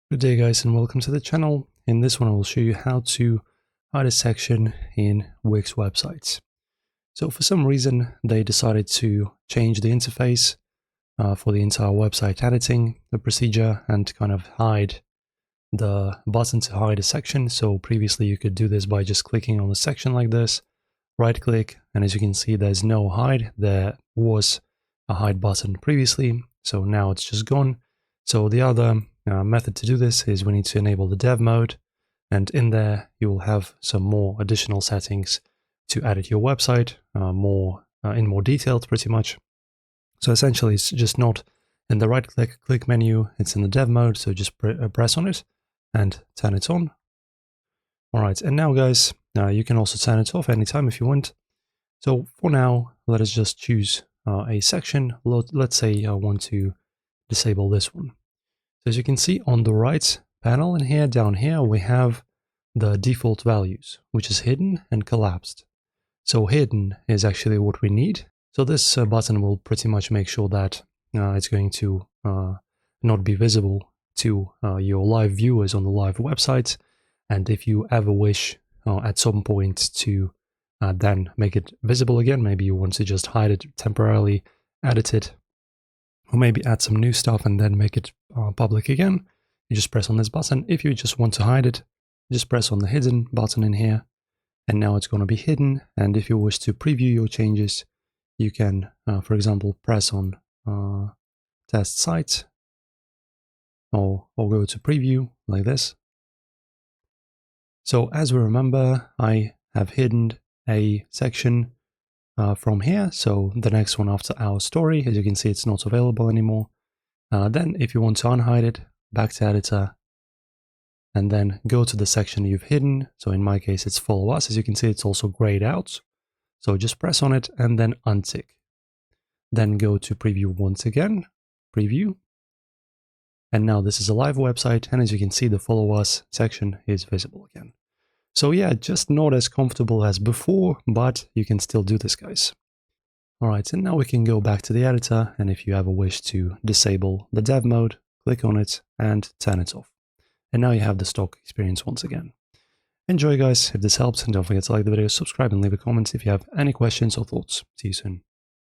Good day guys and welcome to the channel. In this one I will show you how to hide a section in Wix websites. So for some reason they decided to change the interface for the entire website editing, the procedure, and kind of hide the button to hide a section. So previously you could do this by just clicking on the section like this, right click, and as you can see there's no hide. There was a hide button previously, so now it's just gone. So the other method to do this is we need to enable the dev mode, and in there you will have some more additional settings to edit your website in more detailed pretty much. So essentially it's just not in the right click menu, it's in the dev mode, so just press on it and turn it on. Alright, and now guys, you can also turn it off anytime if you want. So for now, let us just choose a section. Let's say I want to disable this one. So as you can see on the right panel in here, down here, we have the default values, which is hidden and collapsed. So hidden is actually what we need. So this button will pretty much make sure that it's going to not be visible to your live viewers on the live website. And if you ever wish at some point to then make it visible again, maybe you want to just hide it temporarily, edit it, or maybe add some new stuff and then make it public again, you just press on this button. If you just want to hide it, just press on the hidden button in here, and now it's going to be hidden. And if you wish to preview your changes, you can, for example, press on test site or go to preview like this. So as we remember, I have hidden a section from here. So the next one after our story, as you can see, it's not available anymore. Then if you want to unhide it, back to editor, and then go to the section you've hidden. So in my case, it's follow us. As you can see, it's also grayed out. So just press on it and then untick. Then go to preview once again, preview. And now this is a live website. And as you can see, the follow us section is visible again. So yeah, just not as comfortable as before, but you can still do this, guys. Alright, and now we can go back to the editor, and if you ever wish to disable the dev mode, click on it and turn it off. And now you have the stock experience once again. Enjoy guys, if this helps, and don't forget to like the video, subscribe and leave a comment if you have any questions or thoughts. See you soon.